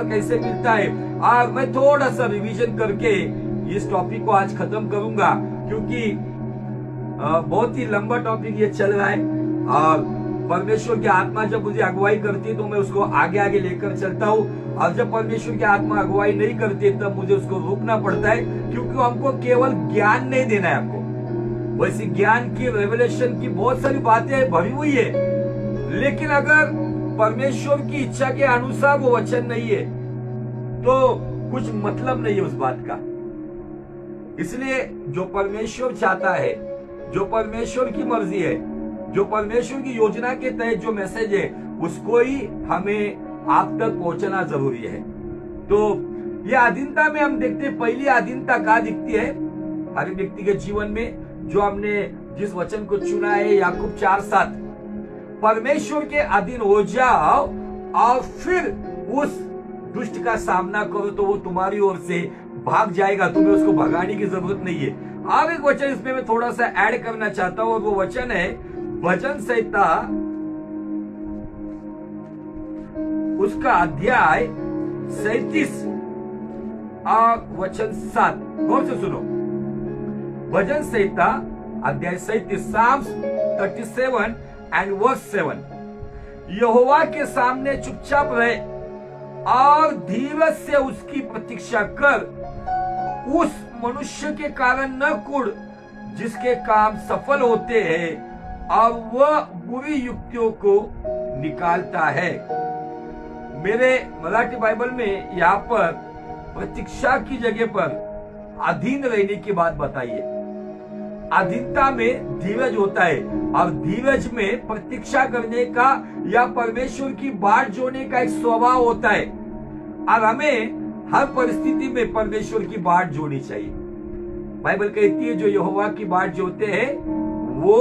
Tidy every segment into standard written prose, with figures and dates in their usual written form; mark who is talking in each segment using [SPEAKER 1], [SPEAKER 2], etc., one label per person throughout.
[SPEAKER 1] कैसे मिलता है। और मैं थोड़ा सा रिवीजन करके इस टॉपिक को आज खत्म करूंगा, क्योंकि बहुत ही लंबा टॉपिक ये चल रहा है और परमेश्वर की आत्मा जब मुझे अगुवाई करती है तो मैं उसको आगे आगे लेकर चलता हूँ, और जब परमेश्वर की आत्मा अगुवाई नहीं करती तब मुझे उसको रोकना पड़ता है, क्योंकि हमको केवल ज्ञान नहीं देना है। आपको वैसे ज्ञान की रेवलेशन की बहुत सारी बातें भरी हुई है, लेकिन अगर परमेश्वर की इच्छा के अनुसार वो वचन नहीं है तो कुछ मतलब नहीं है उस बात का। इसलिए जो परमेश्वर चाहता है, जो परमेश्वर की मर्जी है, जो परमेश्वर की योजना के तहत जो मैसेज है, उसको ही हमें आप तक पहुंचना जरूरी है। तो ये अधीनता में हम देखते हैं, पहली अधीनता कहाँ दिखती है हर व्यक्ति के जीवन में, जो हमने जिस वचन को चुना है याकूब 4:7, परमेश्वर के अधीन हो जाओ और फिर उस दुष्ट का सामना करो तो वो तुम्हारी ओर से भाग जाएगा, तुम्हें उसको भगाने की जरूरत नहीं है। अब एक वचन इसमें मैं थोड़ा सा ऐड करना चाहता हूं, और वो वचन है भजन संहिता उसका अध्याय 37 और वचन 7। गौर से सुनो, भजन संहिता अध्याय 37 Psalms 37 एंड वर्स 7। यहोवा के सामने चुपचाप रहे और धीरज से उसकी प्रतीक्षा कर, उस मनुष्य के कारण न कुड़ जिसके काम सफल होते हैं और वह बुरी युक्तियों को निकालता है। मेरे मराठी बाइबल में यहाँ पर प्रतीक्षा की जगह पर अधीन रहने की बात बताई है। अधीनता में धीरज होता है, और धीरज में प्रतीक्षा करने का या परमेश्वर की बाट जोड़ने का एक स्वभाव होता है, और हमें हर परिस्थिति में परमेश्वर की बाट जोड़नी चाहिए। बाइबल कहती है जो यहोवा की बाट जोड़ते हैं वो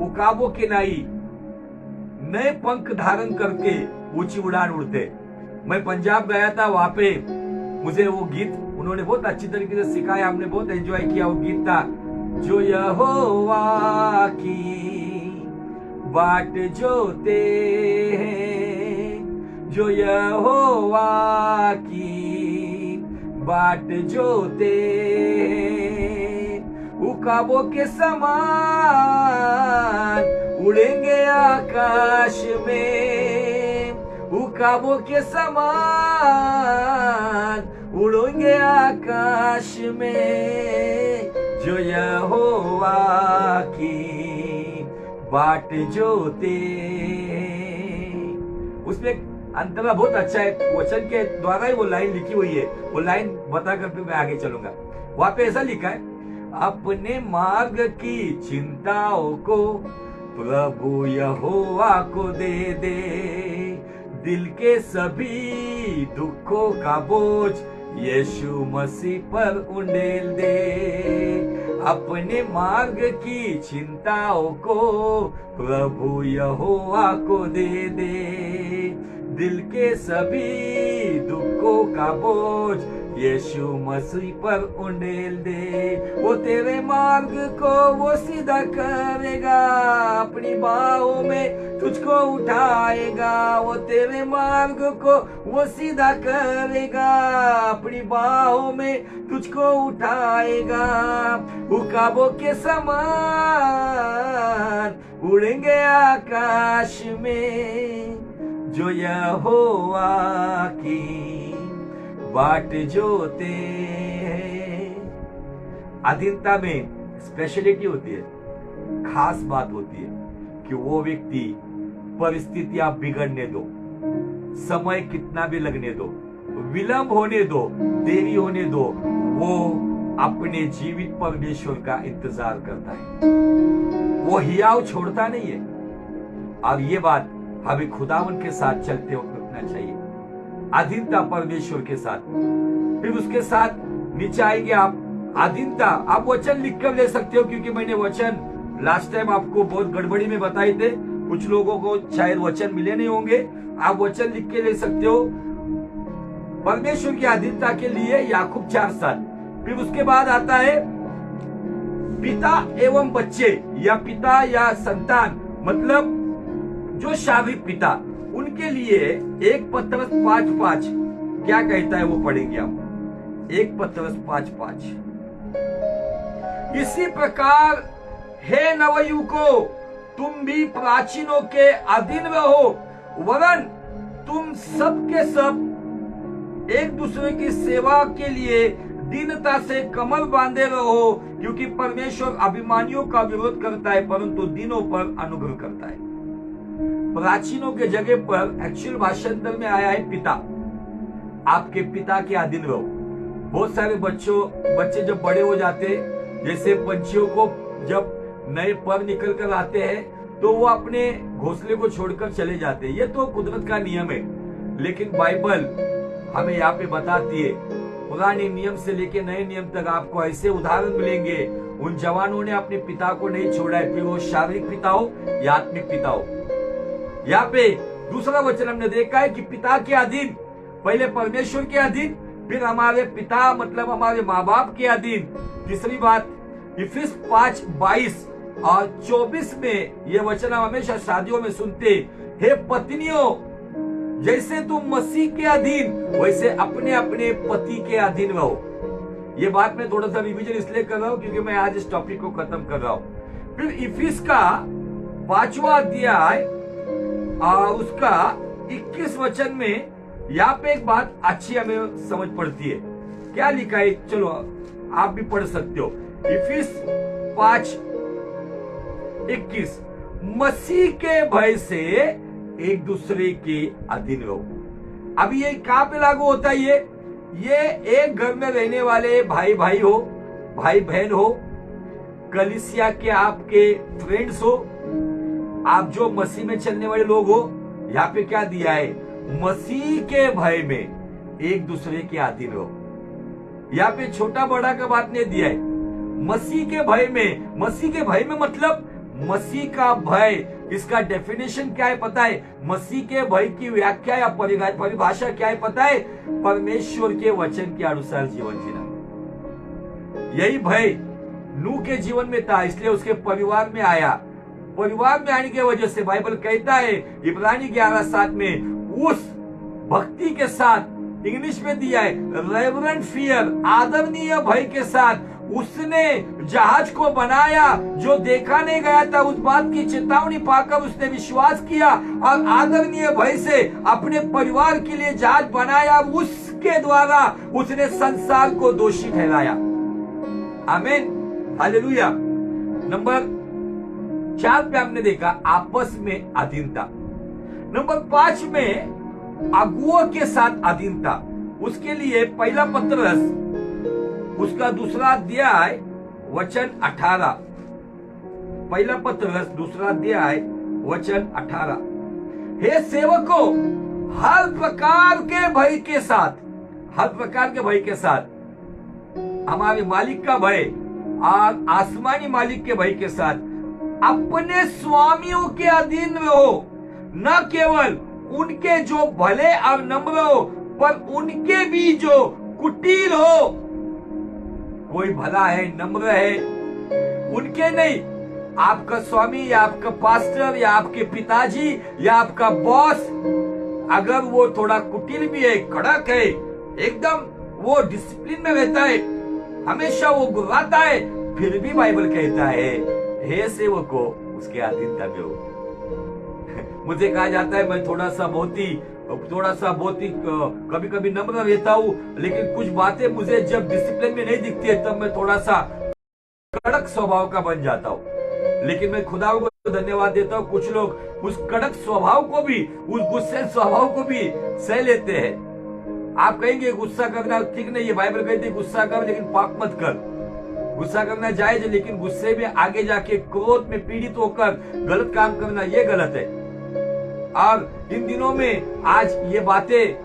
[SPEAKER 1] उकाबों के नाई नए पंख धारण करके ऊंची उड़ान उड़ते। मैं पंजाब गया था, वहां पे मुझे वो गीत उन्होंने बहुत अच्छी तरीके से सिखाया, हमने बहुत एंजॉय किया। वो गीत था, जो यहोवा की बाट जोते हैं, जो यहोवा की बाट जोते हैं, उकाबों के समान उड़ेंगे आकाश में, उकाबों के समान उड़ेंगे आकाश में, जो यहोवा की बाट जोते। उसमें अंतरा बहुत अच्छा है, वचन के द्वारा ही वो लाइन लिखी हुई है। वो लाइन बताकर फिर मैं आगे चलूंगा। वहां पे ऐसा लिखा है, अपने मार्ग की चिंताओं को प्रभु यहोवा को दे दे, दिल के सभी दुखों का बोझ यीशु मसीह पर उंडेल दे। अपने मार्ग की चिंताओं को प्रभु यहोवा को दे दे, दिल के सभी दुखों का बोझ यीशु मसीह पर उंडेल दे। वो तेरे मार्ग को वो सीधा करेगा, अपनी बाहों में तुझको उठाएगा। वो तेरे मार्ग को वो सीधा करेगा, अपनी बाहों में तुझको उठाएगा। उकाबों के समान उड़ेंगे आकाश में, जो यहोवा की बाट जोते हैं। अधीनता में स्पेशलिटी होती है, खास बात होती है कि वो व्यक्ति परिस्थितियां बिगड़ने दो, समय कितना भी लगने दो, विलंब होने दो, देरी होने दो, वो अपने जीवित परमेश्वर का इंतजार करता है। वो हियाव छोड़ता नहीं है। अब ये बात हमें खुदावन के साथ चलते वक्त रखना चाहिए, अधीनता परमेश्वर के साथ। फिर उसके साथ नीचे आएंगे आप अधीनता। आप वचन लिख कर ले सकते हो, क्योंकि मैंने वचन लास्ट टाइम आपको बहुत गड़बड़ी में बताए थे, कुछ लोगों को शायद वचन मिले नहीं होंगे। आप वचन लिख के ले सकते हो परमेश्वर की अधीनता के लिए, याकूब 4:7। फिर उसके बाद आता है पिता एवं बच्चे, या पिता या संतान, मतलब जो शारीरिक पिता, उनके लिए 1 पत्रस 5:5 क्या कहता है वो पढ़ेंगे हम। 1 पत्रस 5:5। इसी प्रकार हे नवयुवकों, तुम भी प्राचीनों के अधीन रहो, वरन तुम सब के सब एक दूसरे की सेवा के लिए दीनता से कमर बांधे रहो, क्योंकि परमेश्वर अभिमानियों का विरोध करता है परंतु दीनों पर अनुग्रह करता है। प्राचीनों के जगह पर एक्चुअल भाषांतर में आया है पिता। आपके पिता के अधीन रहो। बहुत सारे बच्चे जब बड़े हो जाते हैं, जैसे पंछियों को जब नए पर निकल कर आते हैं तो वो अपने घोंसले को छोड़कर चले जाते हैं। ये तो कुदरत का नियम है, लेकिन बाइबल हमें यहाँ पे बताती है, पुराने नियम से लेके नए नियम तक आपको ऐसे उदाहरण मिलेंगे। उन जवानों ने अपने पिता को नहीं छोड़ा है, फिर वो शारीरिक पिता हो या आत्मिक पिता हो। यहाँ पे दूसरा वचन हमने देखा है कि पिता के अधीन, पहले परमेश्वर के अधीन, फिर हमारे पिता मतलब हमारे माँ बाप के अधीन। तीसरी बात इफिस 5:22 और 24 में ये वचन हम हमेशा शादियों में सुनते, हे पत्नियों, जैसे तुम मसीह के अधीन वैसे अपने अपने पति के अधीन रहो। ये बात मैं थोड़ा सा रिवीजन इसलिए कर रहा हूं क्योंकि मैं आज इस टॉपिक को खत्म कर रहा हूं। फिर इफिस का 5वां अध्याय और उसका 21 वचन में यहाँ पे एक बात अच्छी हमें समझ पड़ती है। क्या लिखा है, चलो आप भी पढ़ सकते हो। इफिस 5:21, मसीह के भय से एक दूसरे के अधीन रहो। अभी ये कहां पे लागू होता है? ये एक घर में रहने वाले भाई भाई हो, भाई बहन हो, कलीसिया के आपके फ्रेंड्स हो, आप जो मसीह में चलने वाले लोग हो। यहाँ पे क्या दिया है? मसीह के भय में एक दूसरे के अधीन रहो। यहाँ पे छोटा बड़ा का बात नहीं दिया है, मसीह के भय में। मसीह के भय में मतलब मसीह का भय, इसका डेफिनेशन क्या है पता है? मसीह के भय की व्याख्या या परिभाषा क्या है पता है? परमेश्वर के वचन के अनुसार जीवन जीना। यही भय नूह के जीवन में था, इसलिए उसके परिवार में आया। परिवार में आने की वजह से बाइबल कहता है इब्रानी 11:7 में, उस भक्ति के साथ, इंग्लिश में दिया है रेवरेंट फियर, आदरणीय भय के साथ उसने जहाज को बनाया। जो देखा नहीं गया था उस बात की चेतावनी पाकर उसने विश्वास किया और आदरणीय भय से अपने परिवार के लिए जहाज बनाया। उसके द्वारा उसने संसार को दोषी ठहराया। आमीन, हालेलुया। नंबर 4 पे हमने देखा आपस में अधीनता। नंबर 5 में अगुओं के साथ अधीनता। उसके लिए पहला पत्रस उसका 2 अध्याय वचन 18, पहला पत्रस 2 अध्याय वचन 18, हे सेवकों, हर प्रकार के भय के साथ, हर प्रकार के भय के साथ, हमारे मालिक का भय और आसमानी मालिक के भय के साथ अपने स्वामियों के अधीन रहो, न केवल उनके जो भले और नम्र हो, पर उनके भी जो कुटिल हो। कोई भला है, नम्र है, उनके नहीं। आपका स्वामी या आपका पास्टर या आपके पिताजी या आपका बॉस, अगर वो थोड़ा कुटिल भी है, कड़क है, एकदम वो डिसिप्लिन में रहता है, हमेशा वो गुर्राता है, फिर भी बाइबल कहता है हे सेवकों उसके अधीनता में हो। मुझे कहा जाता है मैं थोड़ा सा बहुत ही कभी कभी नम्र रहता हूँ, लेकिन कुछ बातें मुझे जब डिसिप्लिन में नहीं दिखती है तब मैं थोड़ा सा कड़क स्वभाव का बन जाता हूँ। लेकिन मैं खुदा को धन्यवाद देता हूँ, कुछ लोग उस कड़क स्वभाव को भी, उस गुस्से स्वभाव को भी सह लेते हैं। आप कहेंगे गुस्सा करना ठीक नहीं है, बाइबल कहती है गुस्सा कर लेकिन पाप मत कर। गुस्सा करना जायज है, लेकिन गुस्से में आगे जाके क्रोध में पीड़ित होकर गलत काम करना ये गलत है। और इन दिनों में आज ये बातें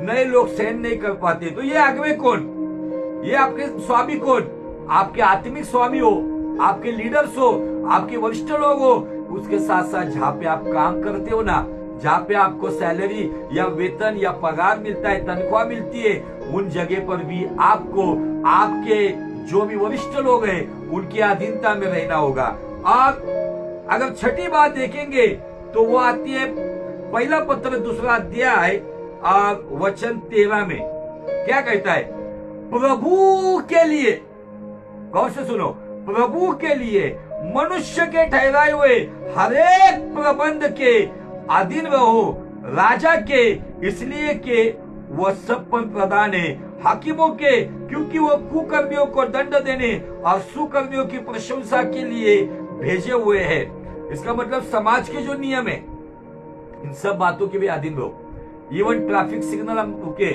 [SPEAKER 1] नए लोग सहन नहीं कर पाते। तो ये अगुवे कौन? ये आपके स्वामी कौन? आपके आत्मिक स्वामी हो, आपके लीडर्स हो, आपके वरिष्ठ लोग हो। उसके साथ साथ जहाँ पे आप काम करते हो ना, जहाँ पे आपको सैलरी या वेतन या पगार मिलता है, तनख्वाह मिलती है, उन जगह पर भी आपको आपके जो भी वरिष्ठ लोग हैं उनकी अधीनता में रहना होगा। और अगर छठी बात देखेंगे तो वो आती है पहला पत्र 2 अध्याय और वचन 13 में क्या कहता है? प्रभु के लिए, गौर से सुनो, प्रभु के लिए मनुष्य के ठहराए हुए हरेक प्रबंध के अधीन रहो, राजा के इसलिए कि वह सब पर प्रधान है, हाकिमों के क्योंकि वो कुकर्मियों को दंड देने और सुकर्मियों की प्रशंसा के लिए भेजे हुए हैं। इसका मतलब समाज के जो नियम है इन सब बातों के भी अधीन रहो। इवन ट्रैफिक सिग्नल हम रुके,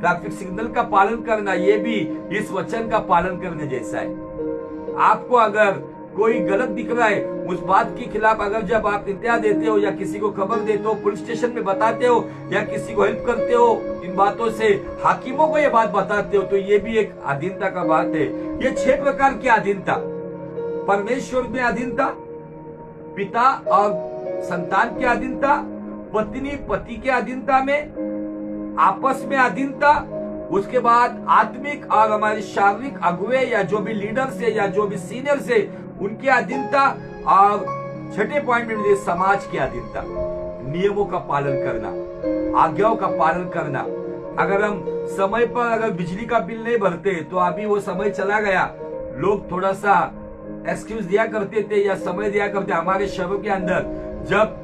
[SPEAKER 1] ट्रैफिक सिग्नल का पालन करना ये भी इस वचन का पालन करने जैसा है। आपको अगर कोई गलत दिख रहा है, उस बात के खिलाफ अगर जब आप इंतहा देते हो या किसी को खबर देते हो, पुलिस स्टेशन में बताते हो या किसी को हेल्प करते हो, इन बातों से हाकिमों को ये बात बताते हो, तो ये भी एक अधीनता का बात है। ये 6 प्रकार की अधीनता, परमेश्वर में अधीनता, पिता और संतान की अधीनता, पत्नी पति के अधीनता में, आपस में अधीनता, उसके बाद आत्मिक और हमारे शारीरिक अगुवे या जो भी लीडर्स है या जो भी सीनियर्स है उनकी अधीनता, और छठे पॉइंट में समाज की अधीनता, नियमों का पालन करना, आज्ञाओं का पालन करना। अगर हम समय पर अगर बिजली का बिल नहीं भरते तो अभी वो समय चला गया, लोग थोड़ा सा एक्सक्यूज दिया करते थे या समय दिया करते। हमारे शहरों के अंदर जब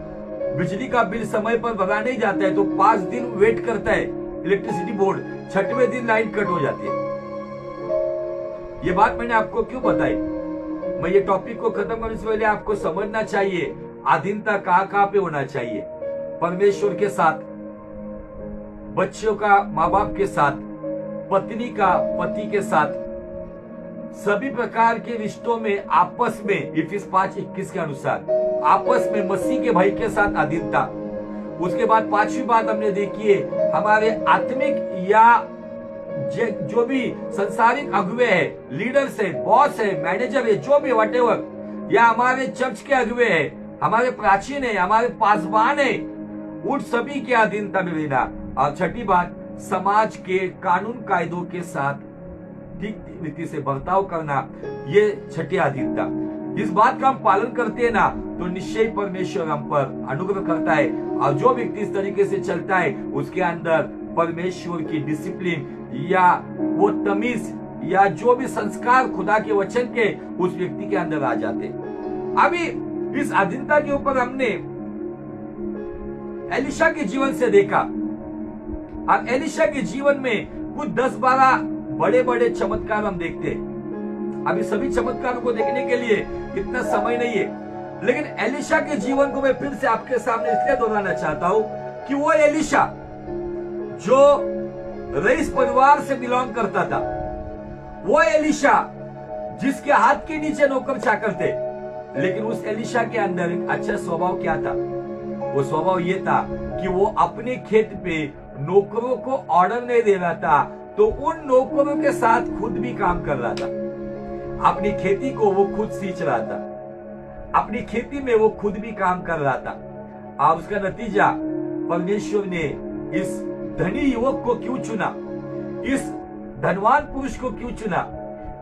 [SPEAKER 1] बिजली का बिल समय पर भरा नहीं जाता है तो 5 दिन वेट करता है इलेक्ट्रिसिटी बोर्ड, 6वें दिन लाइन कट हो जाती है। ये बात मैंने आपको क्यों बताई? मैं ये टॉपिक को खत्म करने से पहले आपको समझना चाहिए अधीनता कहां पे होना चाहिए। परमेश्वर के साथ, बच्चों का माँ बाप के साथ, पत्नी का पति के साथ, सभी प्रकार के रिश्तों में आपस में, इफिस 5:21 के अनुसार आपस में मसीह के भाई के साथ अधीनता। उसके बाद 5वीं बात हमने देखी है, हमारे आत्मिक या जो भी संसारिक अगुवे है, लीडर्स है, बॉस है, मैनेजर है, जो भी व्हाटएवर, या हमारे चर्च के अगुवे है, हमारे प्राचीन है, हमारे पासवान है, उन सभी के अधीनता में रहना। और छठी बात, समाज के कानून कायदों के साथ ठीक रीति से बर्ताव करना, ये छठी अधीनता। इस बात का हम पालन करते हैं ना तो निश्चय परमेश्वर हम पर अनुग्रह करता है, और जो व्यक्ति इस तरीके से चलता है उसके अंदर परमेश्वर की डिसिप्लिन या वो तमीज या जो भी संस्कार खुदा के वचन के उस व्यक्ति के अंदर आ जाते। अभी इस अधीनता के ऊपर हमने एलिशा के जीवन से देखा, और एलिशा के जीवन में कुछ 10-12 बड़े बड़े चमत्कार हम देखते हैं। अभी सभी चमत्कारों को देखने के लिए इतना समय नहीं है, लेकिन एलिशा के जीवन को मैं फिर से आपके सामने इसलिए दोहराना चाहता हूं कि वो एलिशा जो रईस परिवार से बिलोंग करता था, वो एलिशा जिसके हाथ के नीचे नौकर चाकर थे, लेकिन उस एलिशा के अंदर एक अच्छा स्वभाव क्या था? वो स्वभाव ये था कि वो अपने खेत पे नौकरों को ऑर्डर नहीं दे रहा था, तो उन नौकरों के साथ खुद भी काम कर रहा था। अपनी खेती को वो खुद सींच रहा था, अपनी खेती में वो खुद भी काम कर रहा था। और उसका नतीजा, परमेश्वर ने इस धनी युवक को क्यों चुना, इस धनवान पुरुष को क्यों चुना?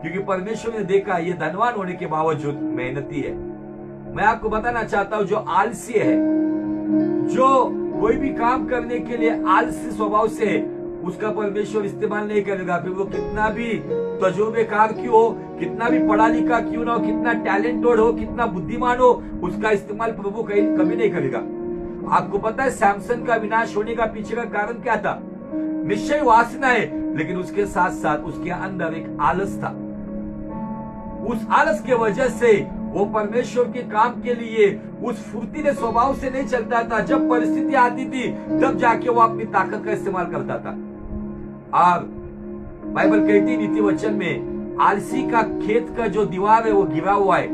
[SPEAKER 1] क्योंकि परमेश्वर ने देखा ये धनवान होने के बावजूद मेहनती है। मैं आपको बताना चाहता हूं, जो आलसी है, जो कोई भी काम करने के लिए आलसी स्वभाव से है, उसका परमेश्वर इस्तेमाल नहीं करेगा। फिर वो कितना भी तजुर्बेकार क्यों हो, कितना भी पढ़ा लिखा क्यों ना हो, कितना टैलेंटेड हो, कितना बुद्धिमान हो, उसका इस्तेमाल प्रभु कभी नहीं करेगा। आपको पता है सैमसन का विनाश होने का पीछे का कारण क्या था? निश्चय वासना है, लेकिन उसके साथ साथ उसके अंदर एक आलस था। उस आलस के वजह से वो परमेश्वर के काम के लिए उस फुर्तीले स्वभाव से नहीं चलता था। जब परिस्थिति आती थी तब जाके वो अपनी ताकत का इस्तेमाल करता था। और बाइबल कहती नीति वचन में, आलसी का खेत का जो दीवार है वो गिरा हुआ है,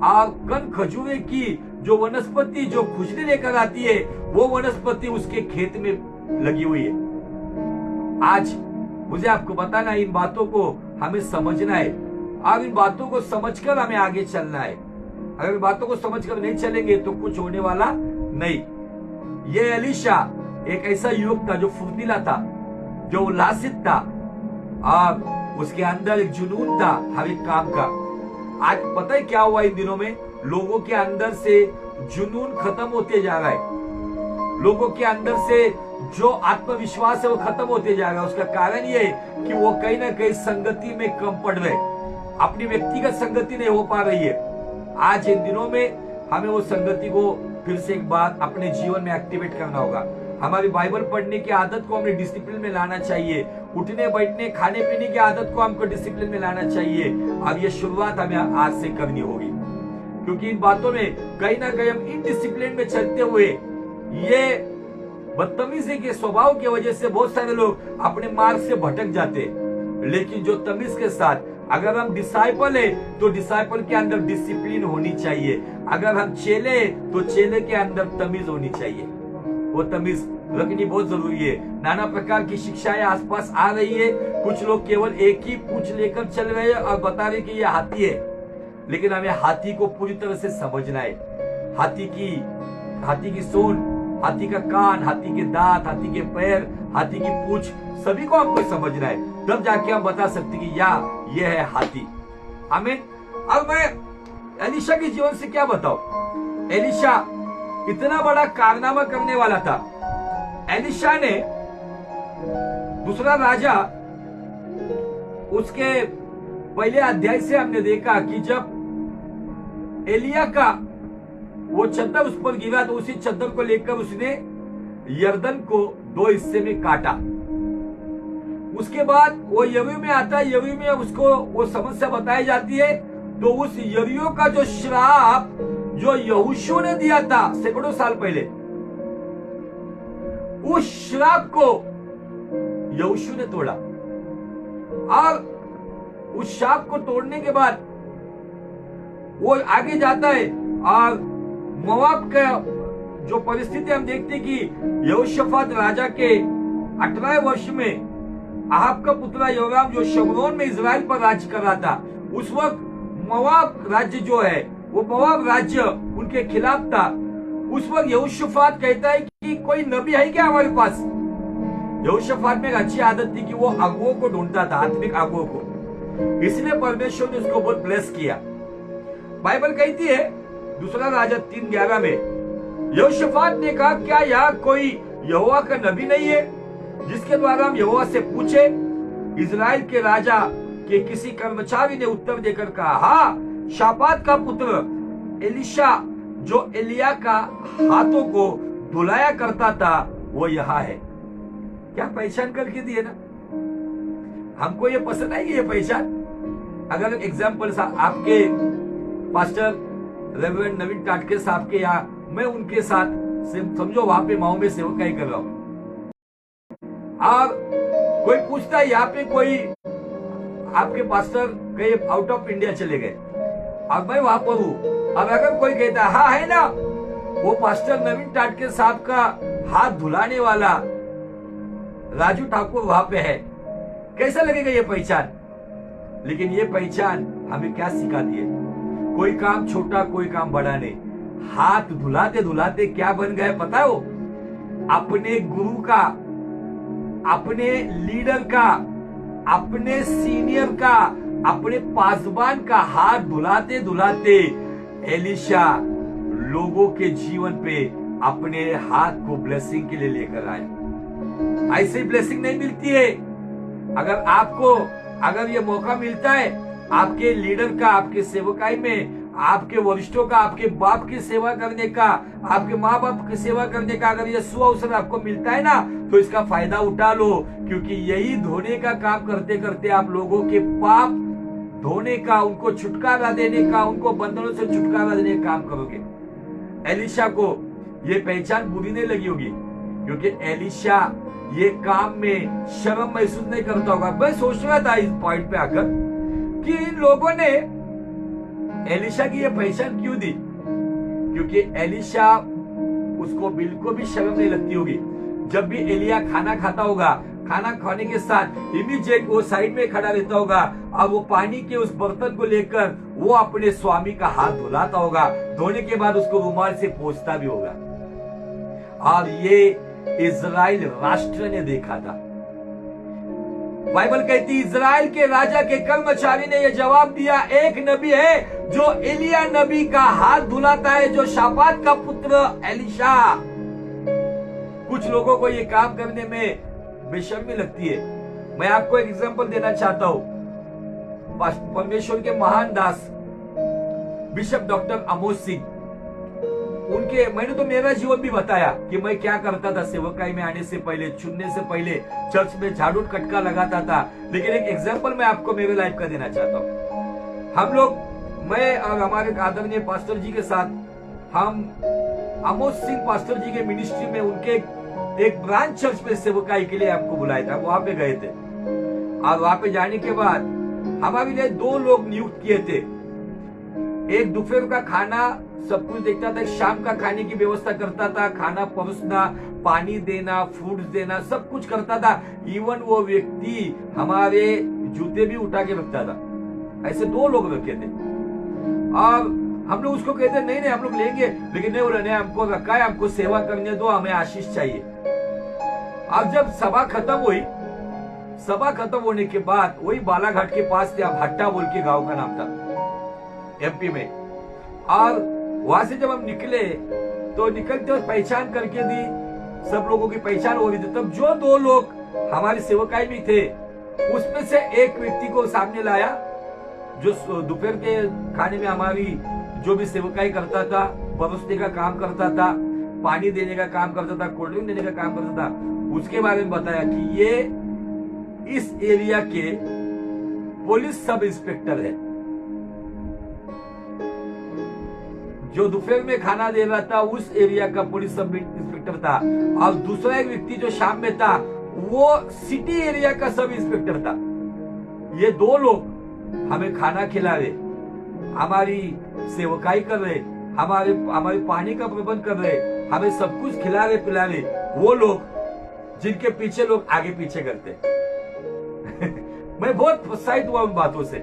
[SPEAKER 1] और कन खजूरे की जो वनस्पति जो खुशबू लेकर आती है वो वनस्पति उसके खेत में लगी हुई है। आज मुझे आपको बताना, इन बातों को हमें समझना है और इन बातों को समझकर हमें आगे चलना है। अगर इन बातों को समझकर नहीं चलेंगे तो कुछ होने वाला नहीं। ये एलिशा एक ऐसा युवक था जो फुर्तीला था, जो उल्लासित था, और उसके अंदर एक जुनून था हर एक काम का। आज पता है क्या हुआ इन दिनों में? लोगों के अंदर से जुनून खत्म होते जा रहा है। लोगों के अंदर से जो आत्मविश्वास है वो खत्म होते जाएगा। उसका कारण ये है कि वो कहीं ना कहीं संगति में कम पड़ रहे, अपनी व्यक्तिगत संगति नहीं हो पा रही है। आज इन दिनों में हमें वो संगति को फिर से एक बार अपने जीवन में एक्टिवेट करना होगा। हमारी बाइबल पढ़ने की आदत को हमें डिसिप्लिन में लाना चाहिए। उठने बैठने खाने पीने की आदत को हमको डिसिप्लिन में लाना चाहिए। अब ये शुरुआत हमें आज से करनी होगी, क्योंकि इन बातों में कहीं ना कहीं हम इनडिसिप्लिन में चलते हुए, ये बदतमीजी के स्वभाव की वजह से बहुत सारे लोग अपने मार्ग से भटक जाते। लेकिन जो तमीज के साथ, अगर हम डिसाइपल है तो डिसाइपल के अंदर डिसिप्लिन होनी चाहिए। अगर हम चेले तो चेले के अंदर तमीज होनी चाहिए। वो तमीज रखनी बहुत जरूरी है। नाना प्रकार की शिक्षाएं आसपास आ रही है। कुछ लोग केवल एक ही पूंछ लेकर चल रहे हैं और बता रहे कि ये हाथी है, लेकिन हमें हाथी को पूरी तरह से समझना है। हाथी की सूंड, हाथी का कान, हाथी के दांत, हाथी के पैर, हाथी की पूंछ, सभी को हमको समझना है। तब जाके हम बता सकते कि ये है हाथी। आमीन। अब मैं एलीशा के जीवन से क्या बताऊं। एलीशा इतना बड़ा कारनामा करने वाला था। एलीशा ने दूसरा राजा, उसके पहले अध्याय से हमने देखा कि जब एलिया का वो चद्दर उस पर गिरा तो उसी चद्दर को लेकर उसने यरदन को 2 हिस्से में काटा। उसके बाद वो यरीहो में आता है। यरीहो में उसको वो समस्या बताई जाती है। तो उस यरीहो का जो श्राप जो यहोशू ने दिया था सैकड़ों साल पहले, उस श्राप को यहोशू ने तोड़ा। और उस श्राप को तोड़ने के बाद वो आगे जाता है और मोआब का जो परिस्थिति हम देखते कि यहोशाफात राजा के 18वें वर्ष में अहाब का पुत्र योराम जो शमरोन में इजराइल पर राज्य कर रहा था, उस वक्त मोआब राज्य जो है वो मोआब राज्य उनके खिलाफ था। उस वक्त यहोशाफात कहता है कि कोई नबी है क्या हमारे पास। यहोशाफात में एक अच्छी आदत थी कि वो अगुओं को ढूंढता था, आत्मिक अगुओं को। इसलिए परमेश्वर ने उसको बहुत ब्लेस किया। बाइबल कहती है दूसरा राजा 3:11 में यहोशाफात ने कहा, क्या यहाँ कोई यहोवा का नबी नहीं है जिसके द्वारा हम यहोवा से पूछे। इजराइल के राजा के किसी कर्मचारी ने उत्तर देकर कहा, हाँ, शापात का पुत्र एलीशा जो एलिया का हाथों को धुलाया करता था वो यहाँ है। क्या पहचान करके दिए ना। हमको ये पसंद आएगी ये पहचान। अगर एग्जाम्पल आपके पास्टर रेवरेंड नवीन टाटके साहब के यहाँ, मैं उनके साथ समझो वहां पे माओ में सेवकाई कर रहा हूं और कोई पूछता है यहाँ पे कोई आपके पास्टर कहीं आउट ऑफ इंडिया चले गए और मैं वहां पर हूं। अब अगर कोई कहता हाँ है ना, वो पास्टर नवीन टाटके साहब का हाथ धुलाने वाला राजू ठाकुर वहां पे है, कैसा लगेगा ये पहचान। लेकिन ये पहचान हमें क्या सिखाती है। कोई काम छोटा कोई काम बड़ा नहीं। हाथ धुलाते धुलाते क्या बन गए पता है वो, अपने गुरु का, अपने लीडर का, अपने सीनियर का, अपने पासबान का हाथ धुलाते धुलाते एलीशा लोगों के जीवन पे अपने हाथ को ब्लेसिंग के लिए लेकर आए। ऐसी ब्लेसिंग नहीं मिलती है। अगर ये मौका मिलता है आपके लीडर का, आपके सेवकाई में, आपके वरिष्ठों का, आपके बाप की सेवा करने का, आपके माँ बाप की सेवा करने का अगर ये सुअवसर आपको मिलता है ना, तो इसका फायदा उठा लो, क्योंकि यही धोने का काम करते करते आप लोगों के पाप धोने का, उनको छुटकारा देने का, उनको बंधनों से छुटकारा देने का काम करोगे। एलीशा को ये पहचान बुरी नहीं लगी होगी, क्योंकि एलीशा ये काम में शर्म महसूस नहीं करता होगा। मैं सोच रहा था इस पॉइंट पे आकर कि इन लोगों ने एलीशा की ये पहचान क्यों दी, क्योंकि एलीशा उसको बिल्कुल भी शर्म नहीं लगती होगी। जब भी एलिया खाना खाता होगा, खाना खाने के साथ इमीडिएट वो साइड में खड़ा रहता होगा और वो पानी के उस बर्तन को लेकर वो अपने स्वामी का हाथ धुलाता होगा। धोने के बाद उसको रुमाल से पोंछता भी होगा। और ये इजराइल राष्ट्र ने देखा था। बाइबल कहती इजराइल के राजा के कर्मचारी ने यह जवाब दिया, एक नबी है जो एलिया नबी का हाथ धुलाता है, जो शापात का पुत्र एलीशा। कुछ लोगों को ये काम करने में बेशर्मी लगती है। मैं आपको एक एग्जांपल देना चाहता हूं। परमेश्वर के महान दास बिशप डॉक्टर अमोद सिंह, उनके मैंने तो मेरा जीवन भी बताया कि मैं क्या करता था सेवकाई में आने से पहले, चुनने से पहले चर्च में झाड़ू कटका लगाता था। लेकिन एक एग्जांपल मैं आपको मेरे लाइफ का देना चाहता हूँ। हम लोग, मैं और हमारे आदरणीय पास्टर जी के साथ, हम अमोद सिंह पास्टर जी के मिनिस्ट्री में उनके एक ब्रांच चर्च में सेवकाई के लिए हमको बुलाया था, वहां पे गए थे। और वहां पे जाने के बाद हमारे लिए 2 लोग नियुक्त किए थे। एक दोपहर का खाना सब कुछ देखता था, शाम का खाने की व्यवस्था करता था, खाना परोसना, पानी देना, फ्रूट्स देना, सब कुछ करता था। इवन वो व्यक्ति हमारे जूते भी उठा के रखता था। ऐसे 2 लोग रखे थे। और हम लोग उसको कहते नहीं हम लोग लेंगे, लेकिन नहीं बोला, नहीं हमको रखा है, हमको सेवा करने दो, हमें आशीष चाहिए। अब जब सभा खत्म हुई, सभा खत्म होने के बाद वही बालाघाट के पास थे, भट्टा बोल के गांव का नाम था एमपी में। और वहां से जब हम निकले तो निकलते वक्त पहचान करके दी, सब लोगों की पहचान हो रही थी। तब जो 2 लोग हमारी सेवकाई में थे, उसमें से एक व्यक्ति को सामने लाया, जो दोपहर के खाने में हमारी जो भी सेवकाई करता था, परोसने का काम करता था, पानी देने का काम करता था, कोल्ड ड्रिंक देने का काम करता था। उसके बारे में बताया कि ये इस एरिया के पुलिस सब इंस्पेक्टर है। जो दोपहर में खाना दे रहा था उस एरिया का पुलिस सब इंस्पेक्टर था। और दूसरा एक व्यक्ति जो शाम में था, वो सिटी एरिया का सब इंस्पेक्टर था। ये 2 लोग हमें खाना खिला रहे, हमारी सेवकाई कर रहे, हमारे पानी का प्रबंध कर रहे, हमें सब कुछ खिला रहे पिला रहे। वो लोग जिनके पीछे लोग आगे पीछे करते। मैं बहुत प्रोत्साहित हुआ उन बातों से।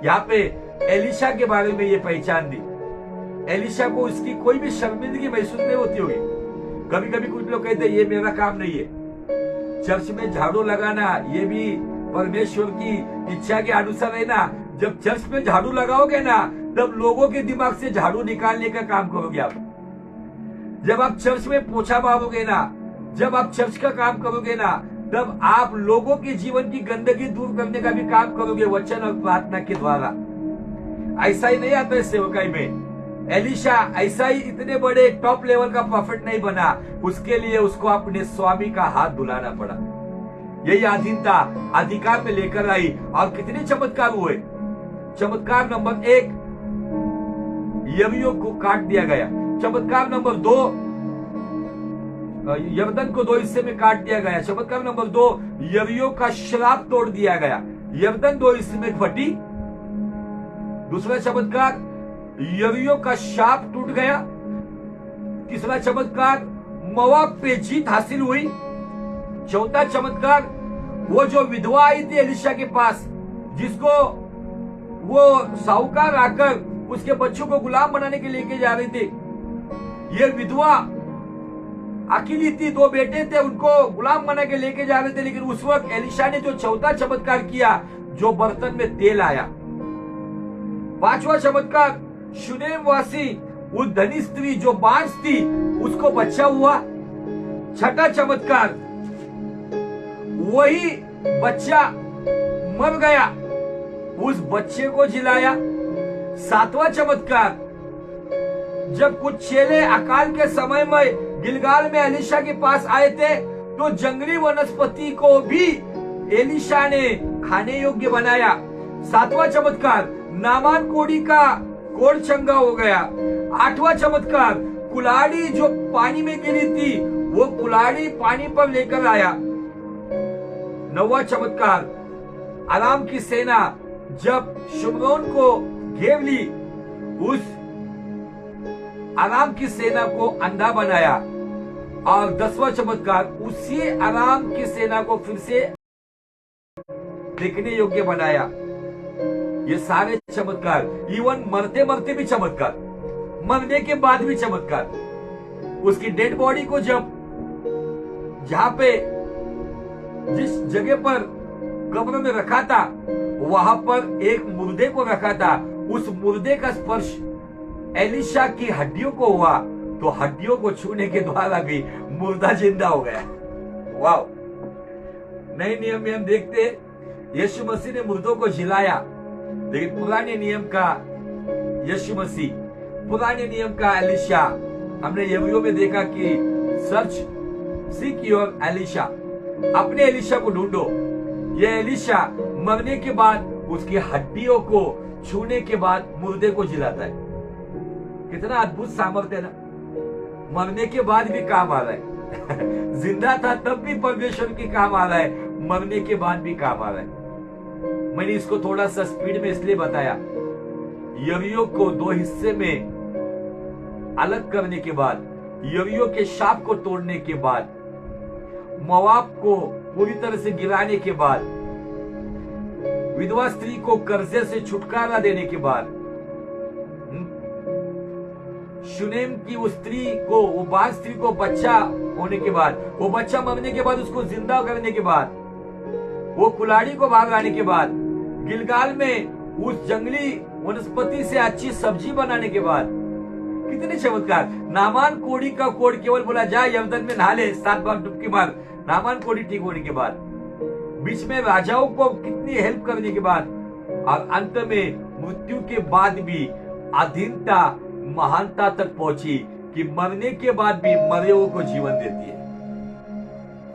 [SPEAKER 1] यहाँ पे एलिशा के बारे में ये पहचान दी। एलिशा को उसकी कोई भी शर्मिंदगी महसूस नहीं होती होगी। कभी कभी कुछ लोग कहते हैं ये मेरा काम नहीं है। चर्च में झाड़ू लगाना ये भी परमेश्वर की इच्छा के अनुसार है ना। जब चर्च में झाड़ू लगाओगे ना, तब लोगों के दिमाग से झाड़ू निकालने का काम करोगे आप। जब आप चर्च में पोछा मारोगे ना, जब आप चर्च का काम करोगे ना, तब आप लोगों के जीवन की गंदगी दूर करने का भी काम करोगे वचन और प्रार्थना के द्वारा। ऐसा ही नहीं आता है सेवकाई में। एलिशा ऐसा ही इतने बड़े टॉप लेवल का प्रॉफिट नहीं बना, उसके लिए उसको अपने स्वामी का हाथ धुलाना पड़ा। यही अधीनता अधिकार में लेकर आई। और कितने चमत्कार हुए। चमत्कार नंबर 1, यरीहो को काट दिया गया। चमत्कार नंबर 2, यरदन को 2 हिस्से में काट दिया गया। चमत्कार नंबर 2, यरीहो का श्राप तोड़ दिया गया। यरदन 2 हिस्से में फटी। दूसरा चमत्कार, यरीहो का शाप टूट गया। तीसरा चमत्कार, मोआब पे जीत हासिल हुई। चौथा चमत्कार, वो जो विधवा आई थी एलिशा के पास, जिसको वो साहूकार आकर उसके बच्चों को गुलाम बनाने के लेके जा रही थी। ये विधवा अकेली थी, 2 बेटे थे, उनको गुलाम बना के लेके जा रहे थे। लेकिन उस वक्त एलिशा ने जो चौथा चमत्कार किया, जो बर्तन में तेल आया। 5वां चमत्कार, शुनेम वासी उस धनी स्त्री जो बांझ थी, उसको बच्चा हुआ। 6ठा चमत्कार, वही बच्चा मर गया, उस बच्चे को जिलाया। 7वां चमत्कार, जब कुछ चेले अकाल के समय में गिलगाल में एलिशा के पास आए थे, तो जंगली वनस्पति को भी एलिशा ने खाने योग्य बनाया। 7वां चमत्कार, नामान कोड़ी का कोड़ चंगा हो गया। 8वां चमत्कार, कुल्हाड़ी जो पानी में गिरी थी, वो कुल्हाड़ी पानी पर लेकर आया। 9वां चमत्कार, अराम की सेना जब शुम्रोन को घेर ली, उस अराम की सेना को अंधा बनाया। और 10वां चमत्कार, उसी अराम की सेना को फिर से देखने योग्य बनाया। ये सारे चमत्कार, इवन मरते मरते भी चमत्कार, मरने के बाद भी चमत्कार। उसकी डेड बॉडी को जब जहां पे जिस जगह पर कब्र में रखा था, वहां पर एक मुर्दे को रखा था। उस मुर्दे का स्पर्श एलिशा की हड्डियों को हुआ तो हड्डियों को छूने के द्वारा भी मुर्दा जिंदा हो गया। वाह! नए नियम में हम देखते यीशु मसीह ने मुर्दों को जिलाया, लेकिन पुराने नियम का यीशु मसीह, पुराने नियम का एलिशा, हमने यबूयों में देखा कि सर्च सीक योर एलिशा, अपने एलिशा को ढूंढो। यह एलिशा मरने के बाद उसकी हड्डियों को छूने के बाद मुर्दे को जिलाता है। कितना अद्भुत सामर्थ्य है ना, मरने के बाद भी काम आ रहा है। जिंदा था तब भी परमेश्वर की काम आ रहा है, मरने के बाद भी काम आ रहा है। मैंने इसको थोड़ा सा स्पीड में इसलिए बताया, यबूयों को दो हिस्से में अलग करने के बाद, यबूयों के शाप को तोड़ने के बाद, मोआब को पूरी तरह से गिराने के बाद, विधवा स्त्री को कर्जे से छुटकारा देने के बाद, शुनेम की उस स्त्री को, वो बाल स्त्री को बच्चा होने के बाद, वो बच्चा मरने के बाद उसको जिंदा करने के बाद, वो कुल्हाड़ी को बाहर लाने के बाद, गिलगाल में उस जंगली वनस्पति से अच्छी सब्जी बनाने के बाद, कितने चमत्कार। नामान कोड़ी का कोड केवल बोला जा यर्दन में नहा ले, 7 बार डुबकी मार, नामान कोड़ी ठीक होने के बाद, बीच में राजाओं को कितनी हेल्प करने के बाद, और अंत में मृत्यु के बाद भी अधीनता महानता तक पहुंची कि मरने के बाद भी मरे हुए को जीवन देती है।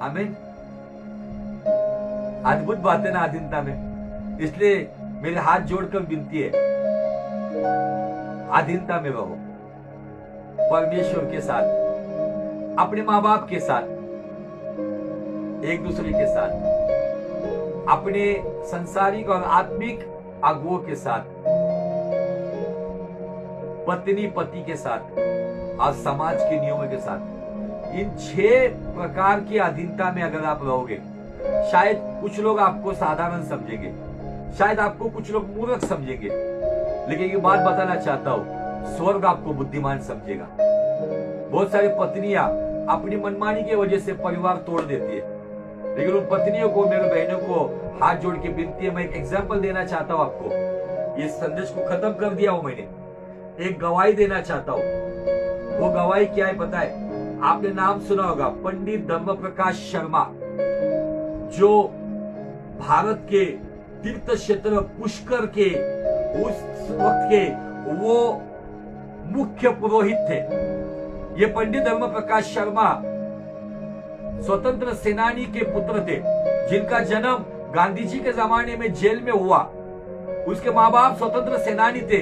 [SPEAKER 1] आमीन। अद्भुत बात है ना अधीनता में। इसलिए मेरे हाथ जोड़कर विनती है, अधीनता में रहो, परमेश्वर के साथ, अपने माँ बाप के साथ, एक दूसरे के साथ, अपने संसारिक और आत्मिक अगुओं के साथ, पत्नी पति के साथ और समाज के नियमों के साथ। इन 6 प्रकार की अधीनता में अगर आप रहोगे, शायद कुछ लोग आपको साधारण समझेंगे, शायद आपको कुछ लोग मूर्ख समझेंगे, लेकिन ये बात बताना चाहता हूं, स्वर्ग आपको बुद्धिमान समझेगा। बहुत सारी पत्नियां अपनी मनमानी की वजह से परिवार तोड़ देती है, लेकिन उन पत्नियों को, मेरे बहनों को हाथ जोड़ के विनती है, मैं एक एग्जाम्पल देना चाहता हूं आपको। ये संदेश को खत्म कर दिया हूं मैंने, एक गवाही देना चाहता हूं। वो गवाही क्या है पता है? आपने नाम सुना होगा, पंडित धर्म प्रकाश शर्मा, जो भारत के तीर्थ क्षेत्र पुष्कर के उस वक्त के वो मुख्य पुरोहित थे। ये पंडित धर्म प्रकाश शर्मा स्वतंत्र सेनानी के पुत्र थे, जिनका जन्म गांधी जी के जमाने में जेल में हुआ। उसके माँ बाप स्वतंत्र सेनानी थे,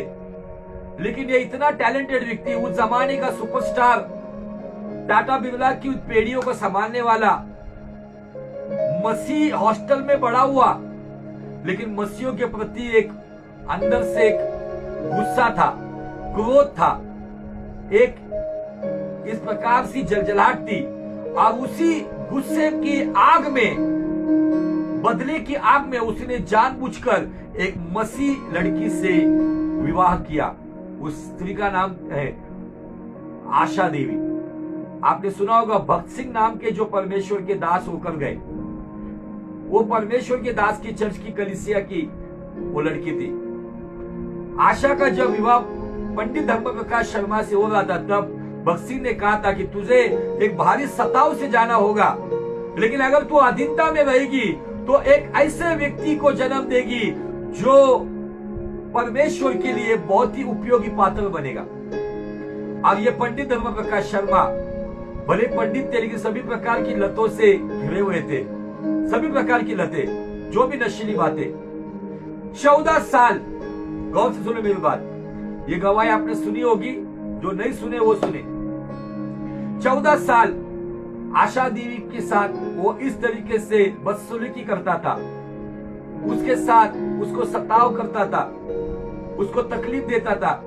[SPEAKER 1] लेकिन ये इतना टैलेंटेड व्यक्ति, उस जमाने का सुपरस्टार, टाटा बिरला की पेड़ियों को संभालने वाला, मसीह हॉस्टल में बड़ा हुआ, लेकिन मसीहों के प्रति एक अंदर से एक गुस्सा था, क्रोध था, एक इस प्रकार सी जलजलाहट थी, और उसी गुस्से की आग में, बदले की आग में उसने जानबूझकर एक मसीह लड़की से विवाह किया। उस स्त्री का नाम है आशा देवी। आपने सुना होगा, भक्त सिंह नाम के जो परमेश्वर के दास होकर गए, वो परमेश्वर के दास की चर्च की कलीसिया की वो लड़की थी। आशा का जब विवाह पंडित धर्म प्रकाश शर्मा से हो रहा था, तब भक्त सिंह ने कहा था कि तुझे एक भारी सताव से जाना होगा, लेकिन अगर तू अधीनता में रहेगी तो एक ऐसे व्यक्ति को जन्म देगी जो परमेश्वर के लिए बहुत ही उपयोगी पात्र बनेगा। और ये पंडित धर्म प्रकाश शर्मा भले पंडित थे, लेकिन सभी प्रकार की लतों से घिरे हुए थे, सभी प्रकार की लतें, जो भी नशीली बातें। 14 साल, गौर से सुने मेरी बात, ये गवाही आपने सुनी होगी, जो नहीं सुने वो सुने। 14 साल आशा देवी के साथ वो इस तरीके से बदसलूकी करता था, उसके साथ उसको सताव करता था, उसको तकलीफ देता था।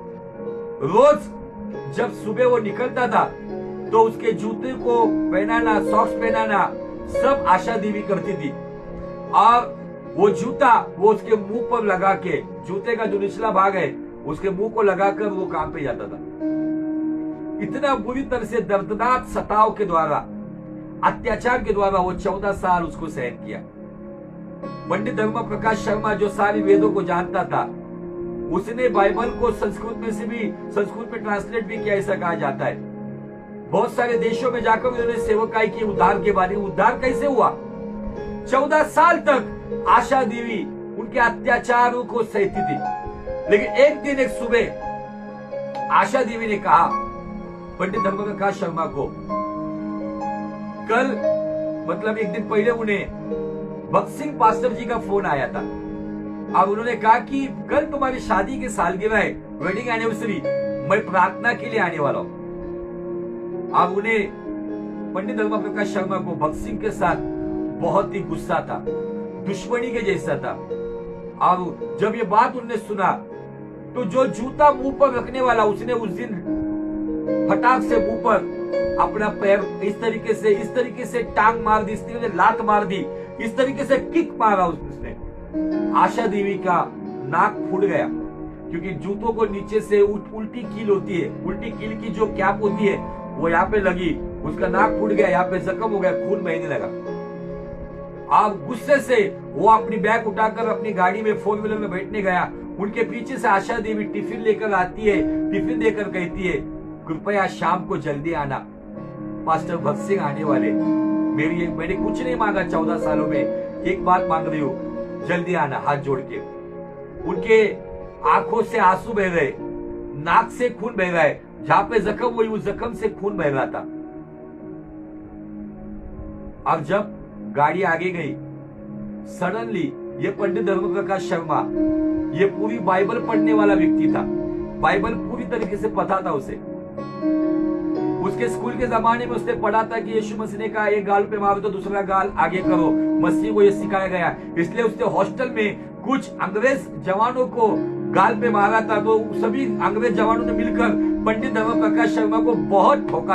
[SPEAKER 1] रोज जब सुबह वो निकलता था तो उसके जूते को पहनाना, सॉक्स पहनाना सब आशा देवी करती थी, और वो जूता वो उसके मुंह पर लगा के, जूते का जो निचला भाग है उसके मुंह को लगाकर वो काम पे जाता था। इतना बुरी तरह से दर्दनाक सताव के द्वारा, अत्याचार के द्वारा वो 14 साल उसको सहन किया। पंडित धर्म प्रकाश शर्मा जो सारी वेदों को जानता था, उसने बाइबल को संस्कृत में से भी, संस्कृत में ट्रांसलेट भी किया, ऐसा कहा जाता है। बहुत सारे देशों में जाकर उन्होंने सेवकाई की उद्धार के बारे में। उद्धार कैसे हुआ? 14 साल तक आशा देवी उनके अत्याचारों को सहती थी, लेकिन एक दिन एक सुबह आशा देवी ने कहा पंडित धर्मप्रकाश शर्मा को, कल मतलब एक दिन पहले उन्हें भक्त सिंह पास्टर जी का फोन आया था। अब उन्होंने कहा कि कल तुम्हारी शादी की सालगिरह है, वेडिंग एनिवर्सरी, मैं प्रार्थना के लिए आने वाला हूं। अब उन्हें पंडित धर्मप्रकाश शर्मा को भक्त सिंह के साथ बहुत ही गुस्सा था, दुश्मनी के जैसा था। अब जब ये बात उन्होंने सुना तो जो जूता मुंह पर रखने वाला, उसने उस दिन फटाक से मुंह पर अपना पैर इस तरीके से टांग मार दी, इस तरीके से लात मार दी, इस तरीके से किक मारा उसने। आशा देवी का नाक फूट गया, क्योंकि जूतों को नीचे से उल्टी कील होती है, उल्टी कील की जो कैप होती है वो यहाँ पे लगी, उसका नाक फूट गया, यहाँ पे जख्म हो गया, खून बहने लगा। अब गुस्से से वो अपनी बैग उठाकर अपनी गाड़ी में 4 व्हीलर में बैठने गया। उनके पीछे से आशा देवी टिफिन लेकर आती है, टिफिन देकर कहती है, कृपया शाम को जल्दी आना, पास्टर भक्त सिंह आने वाले। मैंने कुछ नहीं मांगा 14 सालों में, एक बात मांग रही हूँ, जल्दी आना, हाथ जोड़ के। उनके आंखों से आंसू बह रहे, नाक से खून बह रहा है, जहां पे जख्म हुई उस जख्म से खून बह रहा था। अब जब गाड़ी आगे गई, सडनली ये पंडित धर्मप्रकाश शर्मा, ये पूरी बाइबल पढ़ने वाला व्यक्ति था, बाइबल पूरी तरीके से पता था उसे। उसके स्कूल के जमाने में उसने पढ़ा था कि यीशु मसीह ने कहा, एक गाल पे मारो तो दूसरा गाल आगे करो, मसीह को ये सिखाया गया। इसलिए उसने हॉस्टल में कुछ अंग्रेज जवानों को गाल पे मारा था, तो सभी अंग्रेज जवानों ने मिलकर पंडित धर्मप्रकाश शर्मा को बहुत ठोका।